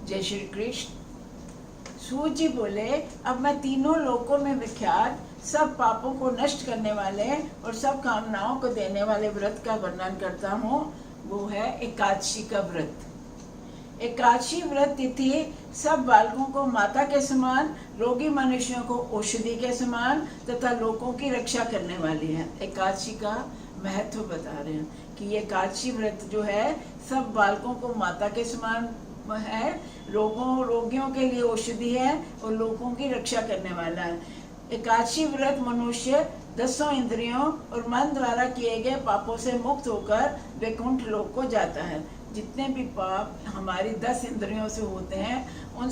जय श्री कृष्ण। सूत जी बोले, अब मैं तीनों लोकों में विख्यात, सब पापों को नष्ट करने वाले और सब कामनाओं को देने वाले व्रत का वर्णन करता हूँ। वो है एकादशी का व्रत। एकादशी व्रत तिथि सब बालकों को माता के समान, रोगी मनुष्यों को औषधि के समान तथा लोगों की रक्षा करने वाली है। एकादशी का महत्व बता रहे हैं कि ये एकादशी व्रत जो है सब बालकों को माता के समान है, रोगियों के लिए औषधि है और लोगों की रक्षा करने वाला है। एकादशी व्रत मनुष्य 10 इंद्रियों और मन द्वारा किए गए पापों से मुक्त होकर वैकुंठ लोक को जाता है। जितने भी पाप हमारी 10 इंद्रियों से होते हैं उन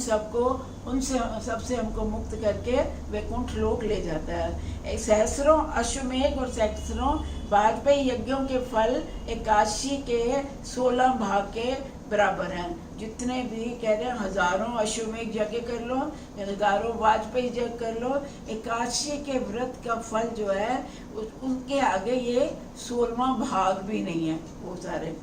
सबसे हमको मुक्त करके वैकुंठ लोक ले जाता है। सहस्रों अश्वमेध और सहस्रों वाजपेयी यज्ञों के फल एकादशी के 16 भाग के बराबर हैं। जितने भी कह रहे हैं, हजारों अश्वमेध यज्ञ कर लो, हजारों वाजपेयी यज्ञ कर लो, एकादशी के व्रत का फल जो है उनके आगे ये 16वां भाग भी नहीं है। वो सारे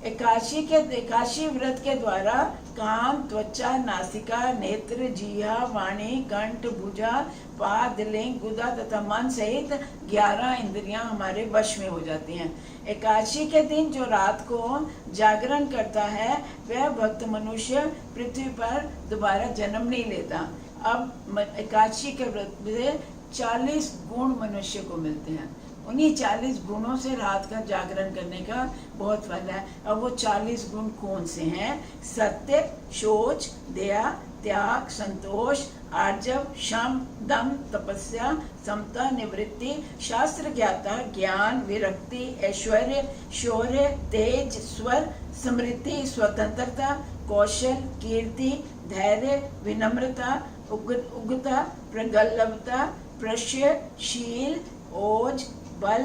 एकादशी व्रत के द्वारा कान, त्वचा, नासिका, नेत्र, जिह्वा, वाणी, कंठ, भुजा, पाद, लिंग, गुदा तथा मन सहित 11 इंद्रियां हमारे वश में हो जाती हैं। एकादशी के दिन जो रात को जागरण करता है वह भक्त मनुष्य पृथ्वी पर दोबारा जन्म नहीं लेता। अब एकादशी के व्रत से 40 गुण मनुष्य को मिलते हैं। उन्हीं 40 गुणों से रात का जागरण करने का बहुत फायदा है। अब वो 40 गुण कौन से हैं? सत्य, शौच, दया, त्याग, संतोष, आर्जव, शम, दम, तपस्या, समता, निवृत्ति, शास्त्र ज्ञाता, ज्ञान, विरक्ति, ऐश्वर्य, शौर्य, तेज, स्वर, स्मृति, स्वतंत्रता, कौशल, कीर्ति, धैर्य, विनम्रता, उग्रता, प्रगल्भता, प्रश्य, शील, ओज, बल,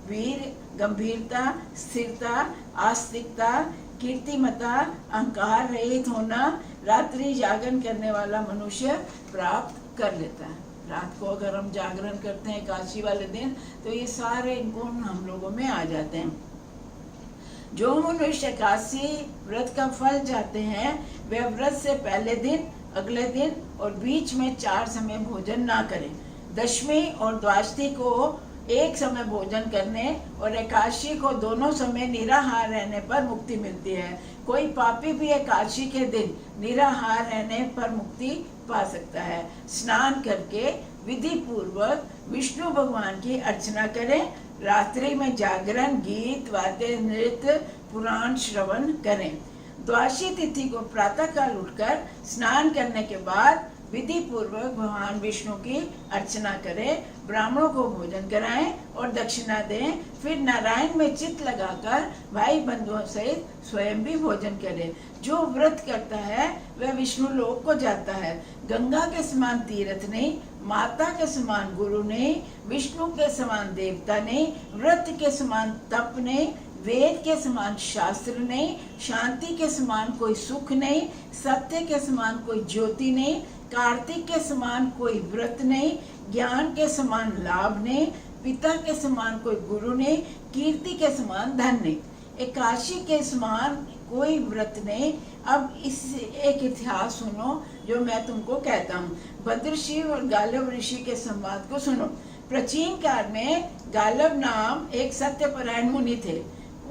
वीर, गंभीरता, स्थिरता, आस्तिकता, कीर्तिमता, अहंकार रहित होना रात्रि जागरण करने वाला मनुष्य प्राप्त कर लेता है। रात को अगर हम जागरण करते हैं एकादशी वाले दिन तो ये सारे गुण हम लोगों में आ जाते हैं। जो मनुष्य एकादशी व्रत का फल चाहते हैं वे व्रत से पहले दिन, अगले दिन और बीच में 4 समय भोजन ना करें। दशमी और द्वादशी को एक समय भोजन करने और एकादशी को दोनों समय निराहार रहने पर मुक्ति मिलती है। कोई पापी भी एकादशी के दिन निराहार रहने पर मुक्ति पा सकता है। स्नान करके विधि पूर्वक विष्णु भगवान की अर्चना करें। रात्रि में जागरण, गीत, वाद्य, नृत्य, पुराण श्रवण करें। द्वादशी तिथि को प्रातः काल उठकर स्नान करने के बाद विधि पूर्वक भगवान विष्णु की अर्चना करें, ब्राह्मणों को भोजन कराएं और दक्षिणा दें। फिर नारायण में चित्त लगाकर भाई बंधुओं सहित स्वयं भी भोजन करें। जो व्रत करता है वह विष्णु लोक को जाता है। गंगा के समान तीर्थ नहीं, माता के समान गुरु नहीं, विष्णु के समान देवता नहीं, व्रत के समान तप नहीं, वेद के समान शास्त्र नहीं, शांति के समान कोई सुख नहीं, सत्य के समान कोई ज्योति नहीं, कार्तिक के समान कोई व्रत नहीं, ज्ञान के समान लाभ नहीं, पिता के समान कोई गुरु नहीं, कीर्ति के समान धन नहीं, एकादशी के समान कोई व्रत नहीं। अब इस एक इतिहास सुनो जो मैं तुमको कहता हूँ। भद्रशील और गालव ऋषि के संवाद को सुनो। प्राचीन काल में गालव नाम एक सत्यपरायण मुनि थे।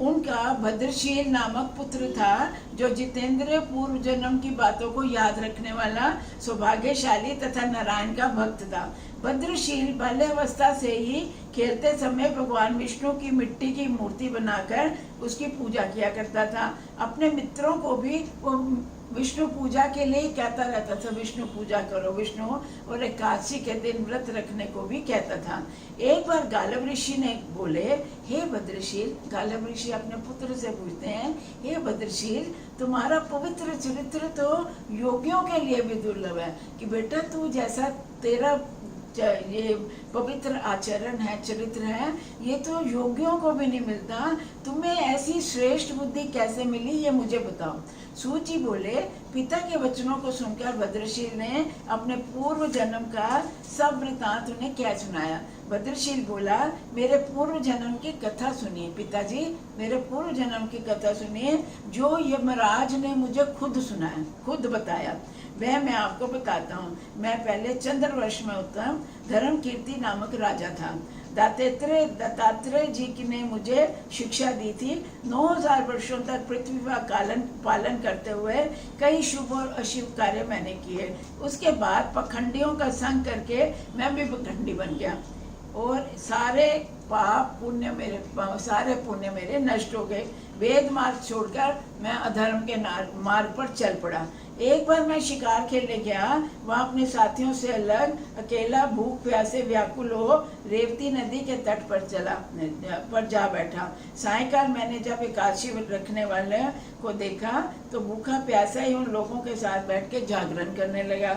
उनका भद्रशील नामक पुत्र था जो जितेंद्र पूर्व जन्म की बातों को याद रखने वाला सौभाग्यशाली तथा नारायण का भक्त था। भद्रशील बाल्यावस्था से ही खेलते समय भगवान विष्णु की मिट्टी की मूर्ति बनाकर उसकी पूजा किया करता था। अपने मित्रों को भी वो विष्णु पूजा के लिए कहता रहता था, विष्णु पूजा करो विष्णु, और एकादशी के दिन व्रत रखने को भी कहता था। एक बार गालव ऋषि ने बोले, हे भद्रशील, गालव ऋषि अपने पुत्र से पूछते हैं, हे भद्रशील, तुम्हारा पवित्र चरित्र तो योगियों के लिए भी दुर्लभ है कि बेटा तू जैसा तेरा ये पवित्र आचरण है, चरित्र है, ये तो योगियों को भी नहीं मिलता। तुम्हें ऐसी श्रेष्ठ बुद्धि कैसे मिली ये मुझे बताओ। सूत जी बोले, पिता के वचनों को सुनकर भद्रशील ने अपने पूर्व जन्म का सब वृतांत उन्हें क्या सुनाया। भद्रशील बोला, मेरे पूर्व जन्म की कथा सुनिए पिताजी, मेरे पूर्व जन्म की कथा सुनिए, जो यमराज ने मुझे खुद सुनाया, खुद बताया, वह मैं आपको बताता हूँ। मैं पहले चंद्रवर्ष में उत्तम धर्मकीर्ति नामक राजा था। दत्तात्रेय जी ने मुझे शिक्षा दी थी। 9000 वर्षों तक पृथ्वी का पालन करते हुए कई शुभ और अशुभ कार्य मैंने किए। उसके बाद पखंडियों का संग करके मैं भी पखंडी बन गया और सारे पुण्य मेरे नष्ट हो गए। वेद मार्ग छोड़कर मैं अधर्म के मार्ग पर चल पड़ा। एक बार मैं शिकार खेलने गया, वहाँ अपने साथियों से अलग अकेला भूख प्यासे व्याकुल हो रेवती नदी के तट पर जा बैठा। सायंकाल मैंने जब एकादशी रखने वाले को देखा तो भूखा प्यासा ही उन लोगों के साथ बैठ के जागरण करने लगा।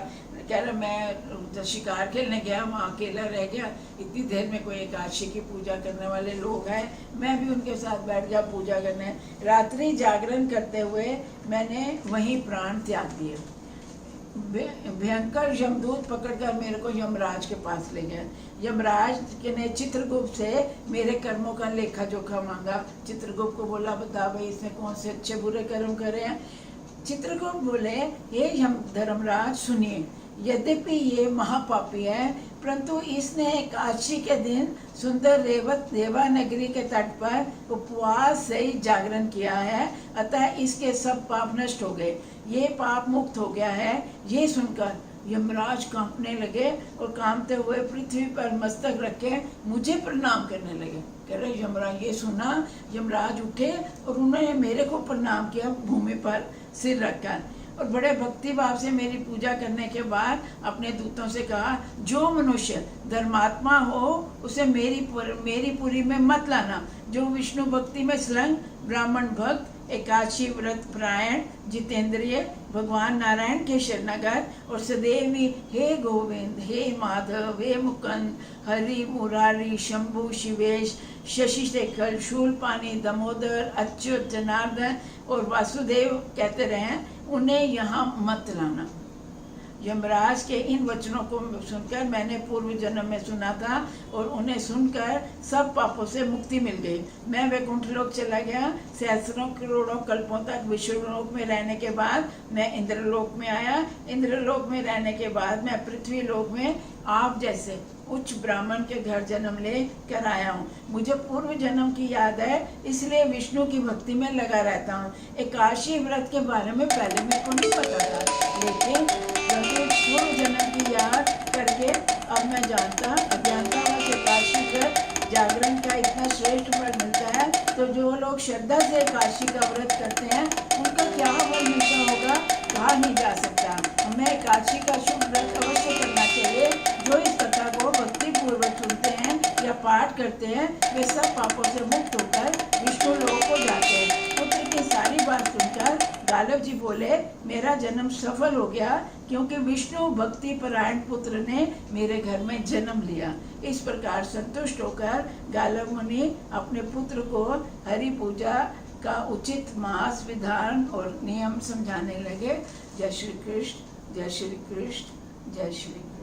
कह रहा, मैं शिकार खेलने गया, वहाँ अकेला रह गया, इतनी देर में कोई एकादशी की पूजा करने वाले लोग हैं, मैं भी उनके साथ बैठ गया पूजा करने। रात्रि जागरण करते हुए मैंने वहीं प्राण त्याग दिए। भयंकर यमदूत पकड़कर मेरे को यमराज के पास ले गए। यमराज ने चित्रगुप्त से मेरे कर्मों का लेखा जोखा मांगा। चित्रगुप्त को बोला, बता भाई इसने कौन से अच्छे बुरे कर्म करे हैं। चित्रगुप्त बोले, हे धर्मराज सुनिए, यद्यपि ये महापापी है, परंतु इसने एकादशी के दिन सुंदर रेवा नगरी के तट पर उपवास से ही जागरण किया है, अतः इसके सब पाप नष्ट हो गए, ये पाप मुक्त हो गया है। ये सुनकर यमराज कांपने लगे और कांपते हुए पृथ्वी पर मस्तक रखे मुझे प्रणाम करने लगे। कह रहे, यमराज ये सुना, यमराज उठे और उन्होंने मेरे को प्रणाम किया भूमि पर सिर रखकर, और बड़े भक्ति भाव से मेरी पूजा करने के बाद अपने दूतों से कहा, जो मनुष्य धर्मात्मा हो उसे मेरी पुरी में मत लाना। जो विष्णु भक्ति में संलग्न ब्राह्मण भक्त, एकादशी व्रत परायण, जितेंद्रिय, भगवान नारायण के शरणागत और सदैव हे गोविंद, हे माधव, हे मुकुंद, हरि मुरारी, शंभु, शिवेश, शशि शेखर, शूलपाणी, दामोदर, अच्युत, जनार्दन और वासुदेव कहते रहे, उन्हें यहाँ मत लाना। यमराज के इन वचनों को सुनकर मैंने पूर्व जन्म में सुना था और उन्हें सुनकर सब पापों से मुक्ति मिल गई। मैं वैकुंठ लोक चला गया। सहस्रों करोड़ों कल्पों तक विश्वलोक में रहने के बाद मैं इंद्रलोक में आया। इंद्रलोक में रहने के बाद मैं पृथ्वी लोक में आप जैसे उच्च ब्राह्मण के घर जन्म ले कर आया हूँ। मुझे पूर्व जन्म की याद है, इसलिए विष्णु की भक्ति में लगा रहता हूँ। एकादशी व्रत के बारे में पहले मेरे को नहीं पता था, लेकिन पूर्व जन्म की याद करके अब मैं अज्ञानता व एकादशी व्रत जागरण का इतना श्रेष्ठ फल मिलता है, तो जो लोग श्रद्धा से एकादशी का व्रत करते हैं उनका क्या फल मिलता होगा कहा नहीं जा सकता। हमें एकादशी का शुभ व्रत अवश्य करना चाहिए। जो इस कथा को भक्ति पूर्वक सुनते हैं या पाठ करते हैं वे सब पापों से मुक्त होकर विष्णु लोक को जाते हैं। पुत्र की सारी बात सुनकर गालव जी बोले, मेरा जन्म सफल हो गया, क्योंकि विष्णु भक्ति परायण पुत्र ने मेरे घर में जन्म लिया। इस प्रकार संतुष्ट होकर गालव मुनि अपने पुत्र को हरि पूजा का उचित मास विधान और नियम समझाने लगे। जय श्री कृष्ण, जय श्री कृष्ण, जय श्री कृष्ण।